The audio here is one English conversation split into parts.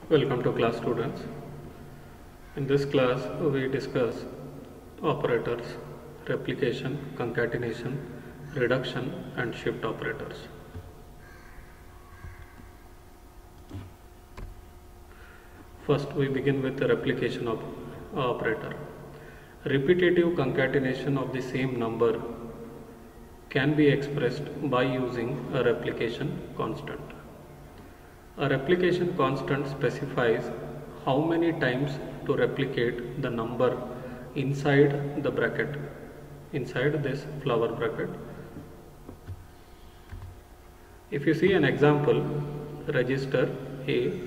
Welcome to class, students. In this class we discuss operators, replication, concatenation, reduction and shift operators. First we begin with the replication operator. Repetitive concatenation of the same number can be expressed by using a replication constant. A replication constant specifies how many times to replicate the number inside the bracket, inside this flower bracket. If you see an example, register A,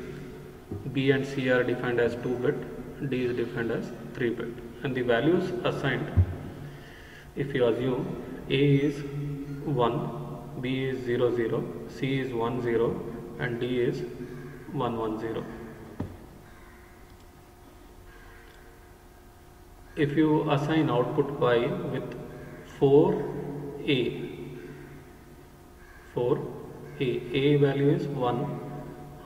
B and C are defined as 2-bit, D is defined as 3-bit, and the values assigned, if you assume A is 1, B is 0, 0, C is 1, 0 and D is 1, 1, 0. If you assign output y with 4a, a value is 1,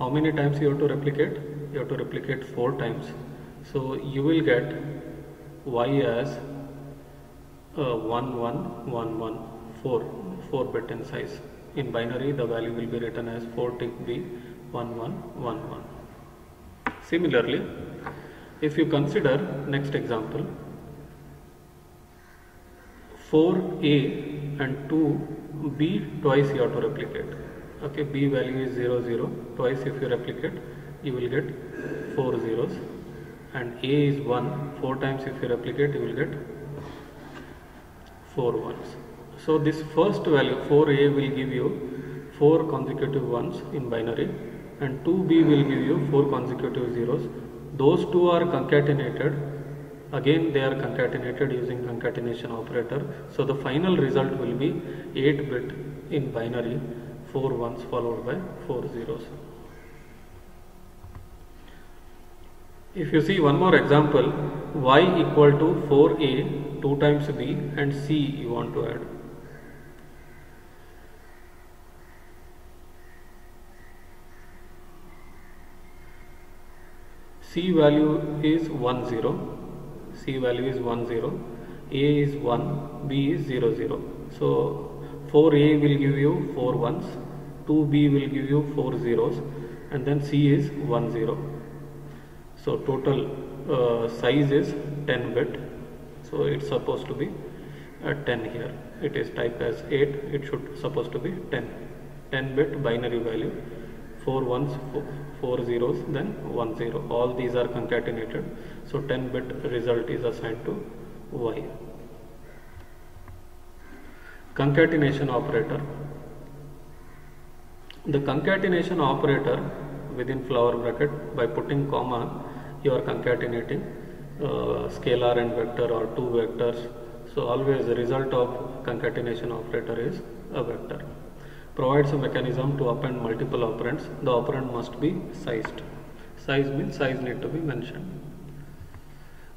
how many times you have to replicate? You have to replicate 4 times. So you will get y as 1, 1, 1, 1, 4 bit in size. In binary, the value will be written as 4 tick B 1 1 1 1. Similarly, if you consider next example, 4a and 2b twice you have to replicate. Okay, b value is 0 0. Twice if you replicate, you will get 4 zeros, and a is 1. 4 times if you replicate, you will get 4 ones. So this first value 4a will give you 4 consecutive ones in binary, and 2b will give you 4 consecutive zeros. Those two are concatenated. Again they are concatenated using concatenation operator. So the final result will be 8-bit in binary, 4 ones followed by 4 zeros. If you see one more example, y equal to 4a 2 times b and c you want to add. C value is 1 0, C value is 1 0, A is 1, B is 0 0. So 4A will give you 4 ones, 2B will give you 4 zeros, and then C is 1 0. So total size is 10-bit. So it's supposed to be 10 here. It is typed as 8. It should supposed to be 10. 10-bit binary value. 4 ones, 4 zeros, then 1 0. All these are concatenated. So 10-bit result is assigned to y. Concatenation operator. The concatenation operator within flower bracket, by putting comma, you are concatenating scalar and vector or 2 vectors. So always the result of concatenation operator is a vector. Provides a mechanism to append multiple operands. The operand must be sized. Size means size need to be mentioned.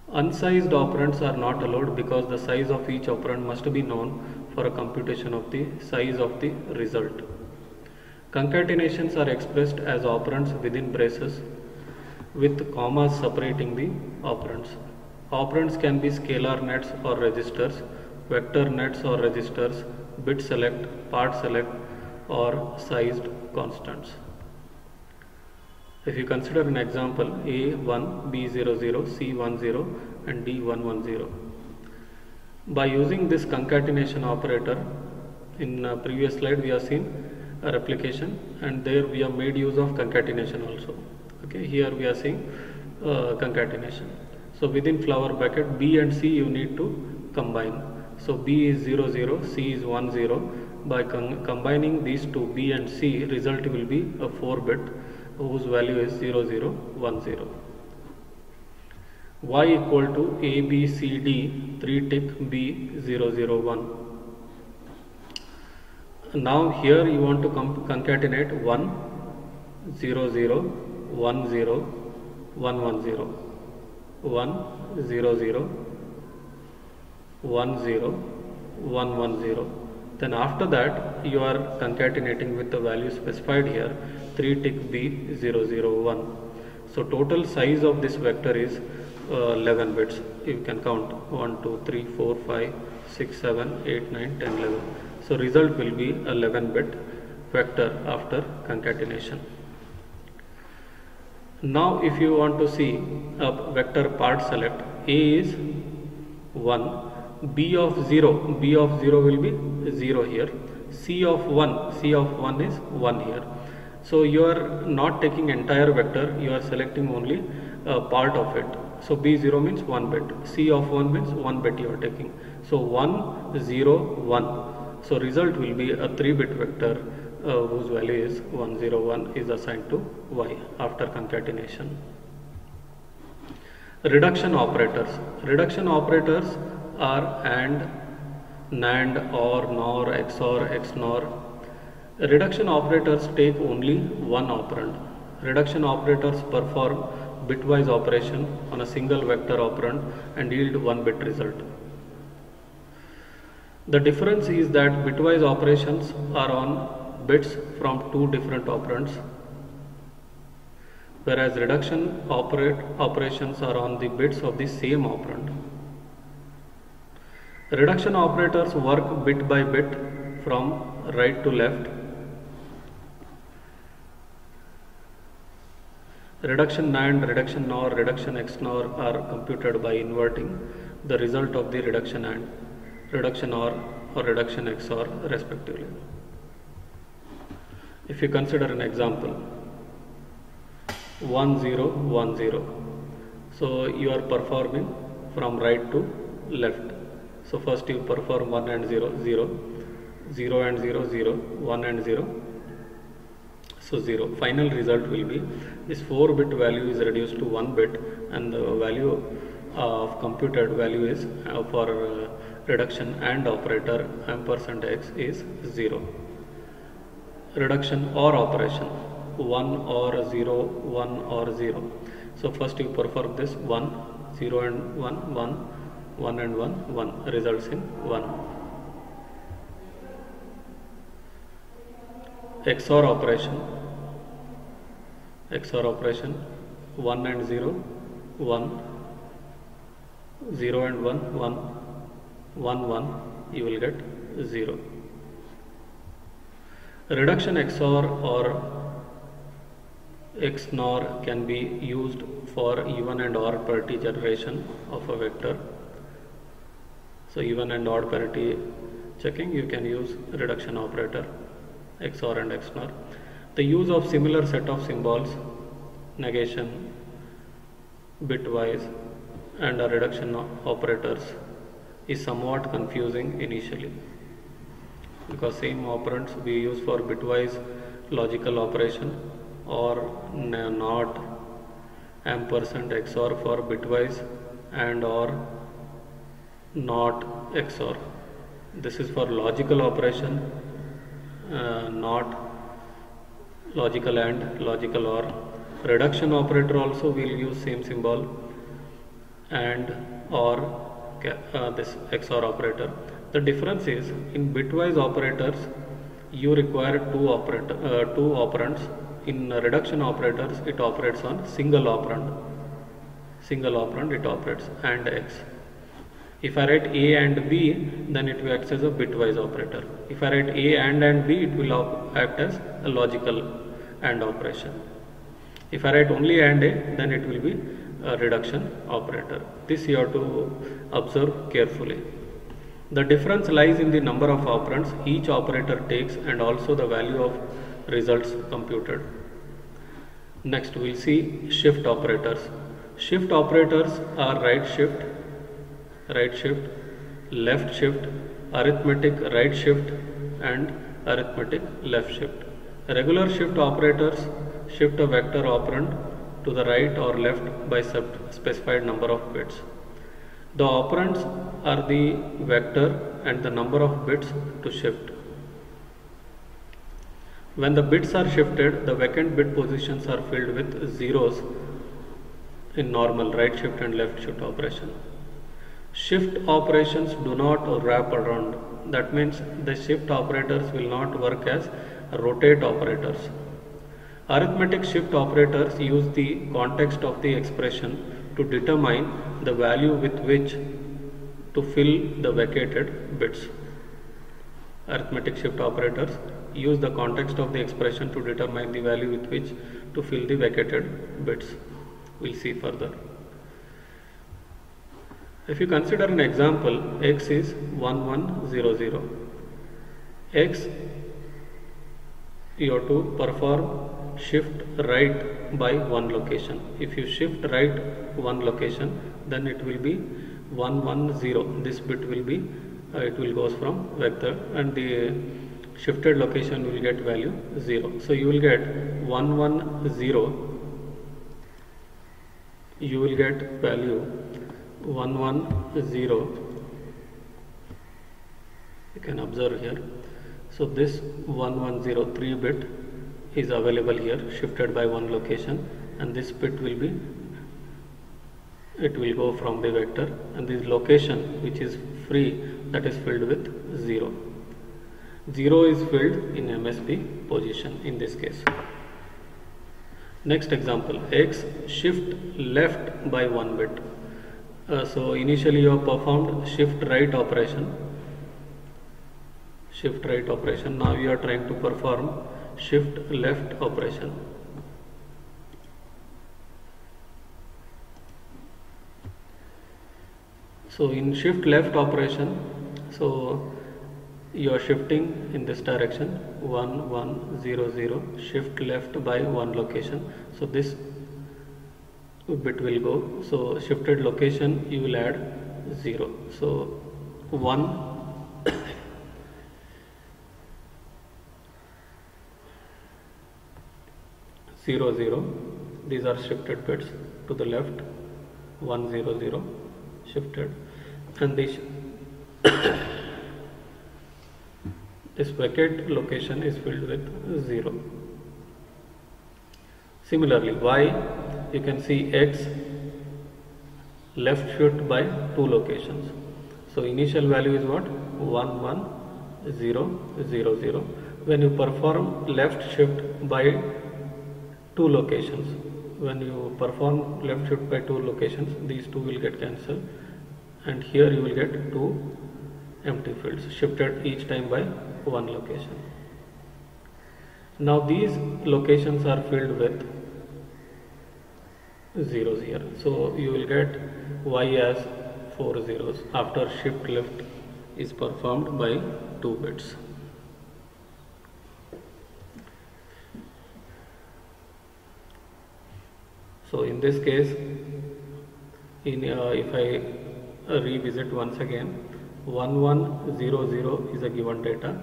Unsized operands are not allowed because the size of each operand must be known for a computation of the size of the result. Concatenations are expressed as operands within braces with commas separating the operands. Operands can be scalar nets or registers, vector nets or registers, bit select, part select, or sized constants. If you consider an example, A1, B0 0, C1 0 and D1 1 0. By using this concatenation operator, in previous slide we have seen a replication, and there we have made use of concatenation also. Okay, here we are seeing concatenation. So within flower bracket, B and C you need to combine. So B is 0 0, C is 1 0. By combining these two, B and C, result will be a 4-bit whose value is 0 0 1 0. Y equal to A B C D 3 tick B 0 0 1. Now here you want to concatenate 1 0 0 1 0 1 1 0 1 0 0 1 0 1 1 0. Then after that you are concatenating with the value specified here, 3 tick B 0 0 1. So total size of this vector is 11 bits. You can count 1, 2, 3, 4, 5, 6, 7, 8, 9, 10, 11. So result will be 11 bit vector after concatenation. Now if you want to see a vector part select, A is 1, B of 0 will be 0 here, C of 1 is 1 here. So you are not taking entire vector, you are selecting only a part of it. So B0 means 1 bit, C of 1 means 1 bit you are taking. So 1, 0, 1. So result will be a 3-bit vector whose value is 101 is assigned to Y after concatenation. Reduction operators. Reduction operators are AND, NAND, OR, NOR, XOR, XNOR. Reduction operators take only one operand. Reduction operators perform bitwise operation on a single vector operand and yield 1-bit result. The difference is that bitwise operations are on bits from two different operands, whereas reduction operations are on the bits of the same operand. Reduction operators work bit by bit from right to left. Reduction NAND, reduction NOR, reduction XNOR are computed by inverting the result of the reduction AND, reduction OR or reduction XOR respectively. If you consider an example, 1 0 1 0, so you are performing from right to left. So first you perform 1 and 0 0, 0 and 0 0, 1 and 0, so 0. Final result will be this 4-bit value is reduced to 1 bit and the value of computed value is for reduction AND operator %x is 0. Reduction OR operation, 1 or 0, 1 or 0. So first you perform this 1, 0 and 1, 1, 1 and 1, 1 results in 1. XOR operation, 1 and 0, 1, 0 and 1, 1, 1, 1, you will get 0. Reduction XOR or XNOR can be used for even and odd parity generation of a vector. So even and odd parity checking, you can use reduction operator, XOR and XNOR. The use of similar set of symbols, negation, bitwise and reduction operators is somewhat confusing initially, because same operands we use for bitwise logical operation or not ampersand XOR for bitwise and or not XOR. This is for logical operation, not logical and logical OR. Reduction operator also will use same symbol and or this XOR operator. The difference is in bitwise operators you require two operands. In reduction operators it operates on single operand it operates AND X. If I write A and B, then it will act as a bitwise operator. If I write A and B, it will act as a logical AND operation. If I write only AND A, then it will be a reduction operator. This you have to observe carefully. The difference lies in the number of operands each operator takes and also the value of results computed. Next we will see shift operators. Shift operators are right shift, left shift, arithmetic right shift and arithmetic left shift. Regular shift operators shift a vector operand to the right or left by specified number of bits. The operands are the vector and the number of bits to shift. When the bits are shifted, the vacant bit positions are filled with zeros in normal right shift and left shift operation. Shift operations do not wrap around. That means the shift operators will not work as rotate operators. Arithmetic shift operators use the context of the expression to determine the value with which to fill the vacated bits. Arithmetic shift operators use the context of the expression to determine the value with which to fill the vacated bits. We'll see further. If you consider an example, x is 1100. X, you have to perform shift right by one location. If you shift right one location, then it will be 110. This bit will be it will goes from vector, and the shifted location will get value 0. So you will get 110. You will get value 110. You can observe here. So this 1103 bit is available here, shifted by one location, and this bit will be, it will go from the vector, and this location which is free, that is filled with 0. 0 is filled in MSB position in this case. Next example, x shift left by one bit. So initially you have performed shift right operation. Shift right operation. Now you are trying to perform shift left operation. So in shift left operation, so you are shifting in this direction 1100, shift left by one location. So this bit will go. So shifted location you will add 0. So 1 0 0. These are shifted bits to the left. 100 shifted, and this this vacant location is filled with 0. Similarly, y, you can see x left shift by two locations. So initial value is what? 11000. When you perform left shift by two locations, when you perform left shift by two locations, these two will get cancelled, and here you will get two empty fields shifted each time by one location. Now these locations are filled with zeros here, so you will get y as 4 zeros after shift left is performed by 2 bits. So in this case, if I revisit once again, 1100 is a given data.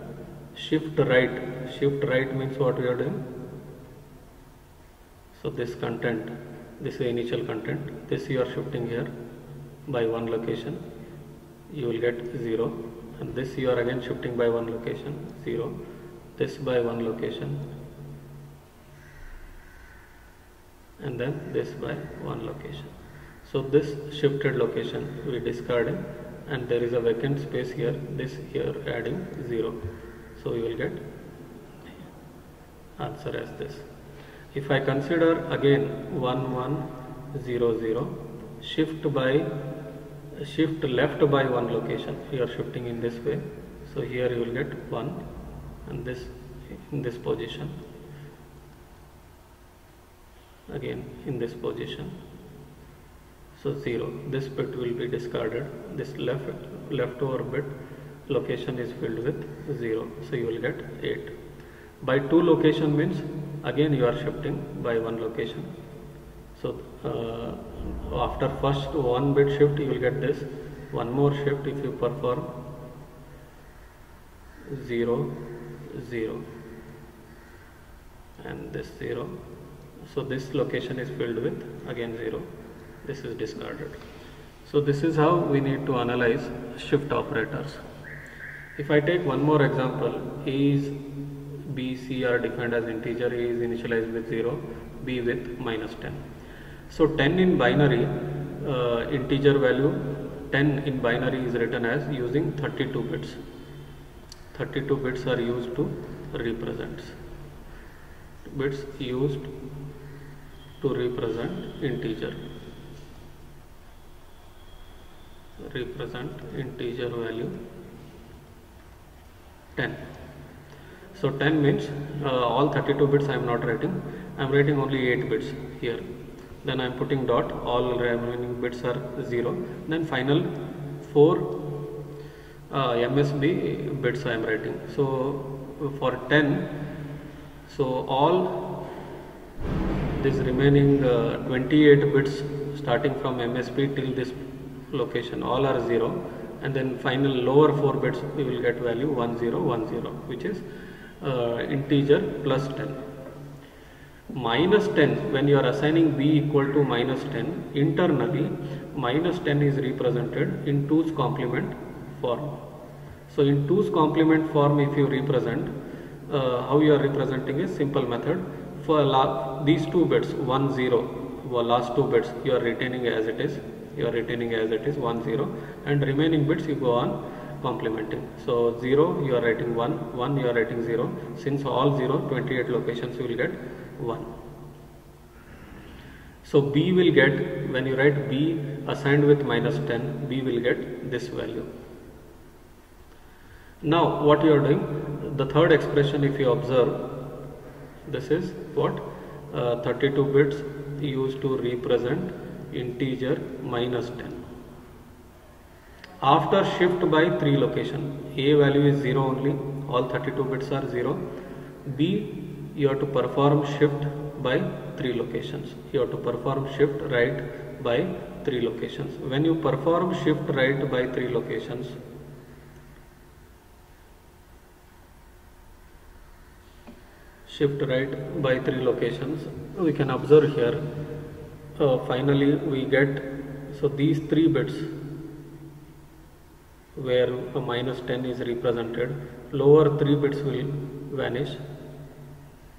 Shift right means what we are doing. So this content, this is initial content, this you are shifting here by one location, you will get 0, and this you are again shifting by one location, 0, this by one location, and then this by one location. So this shifted location we discarding, and there is a vacant space here, this here adding 0. So you will get answer as this. If I consider again 1100, shift left by one location, you are shifting in this way, so here you will get 1, and this in this position, again in this position, so 0. This bit will be discarded, this leftover bit location is filled with 0, so you will get 8. By two location means again you are shifting by one location. So after first one bit shift you will get this, one more shift if you perform 0 0 and this 0. So this location is filled with again 0, this is discarded. So this is how we need to analyze shift operators. If I take one more example, A is B, C are defined as integer, A is initialized with 0, B with -10. So 10 in binary, integer value 10 in binary is written as using 32 bits. 32 bits are used to represent. bits used to represent integer value 10. So 10 means all 32 bits I am not writing, I am writing only 8 bits here. Then I am putting dot, all remaining bits are 0. Then final 4 MSB bits I am writing. So for 10, so all this remaining 28 bits starting from MSB till this location all are 0, and then final lower 4 bits we will get value 1010, which is integer plus 10. Minus 10, when you are assigning b equal to minus 10, internally minus 10 is represented in 2's complement form. So in 2's complement form, if you represent, how you are representing is simple method. For these 2 bits 1 0, last 2 bits you are retaining as it is, 1 0, and remaining bits you go on complementing. So 0 you are writing 1, 1 you are writing 0. Since all 0, 28 locations you will get 1. So b will get, when you write b assigned with minus 10, b will get this value. Now what you are doing, the third expression, if you observe, this is what 32 bits used to represent integer minus 10. After shift by 3 location, a value is 0 only, all 32 bits are 0. B, you have to perform shift by 3 locations. You have to perform shift right by 3 locations. When you perform shift right by 3 locations, we can observe here, finally we get, so these 3 bits where a minus 10 is represented, lower 3 bits will vanish,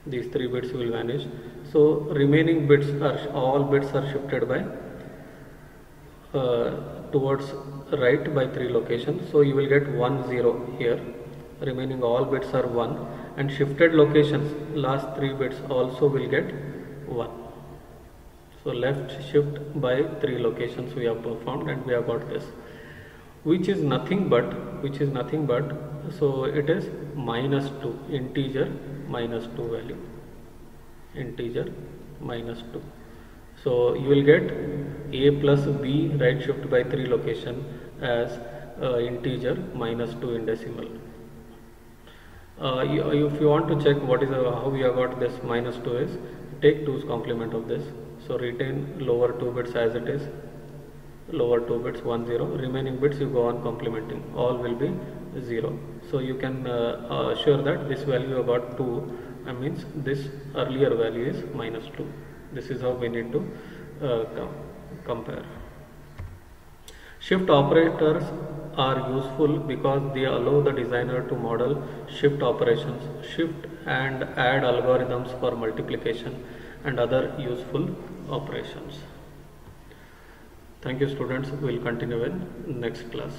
these 3 bits will vanish. So remaining bits are, all bits are shifted by towards right by 3 locations. So you will get 1 0 here, remaining all bits are 1, and shifted locations, last 3 bits also will get 1. So left shift by 3 locations we have performed, and we have got this, which is nothing but, so it is minus 2, integer minus 2 value, integer minus 2. So you will get a plus b right shift by 3 location as integer minus 2 in decimal. If you want to check what is how we have got this minus 2 is, take 2's complement of this. So retain lower 2 bits as it is, lower 2 bits 1 0, remaining bits you go on complementing, all will be 0. So you can assure that this value you got 2, means this earlier value is minus 2. This is how we need to compare. Shift operators are useful because they allow the designer to model shift operations, shift and add algorithms for multiplication and other useful operations. Thank you students, we will continue in next class.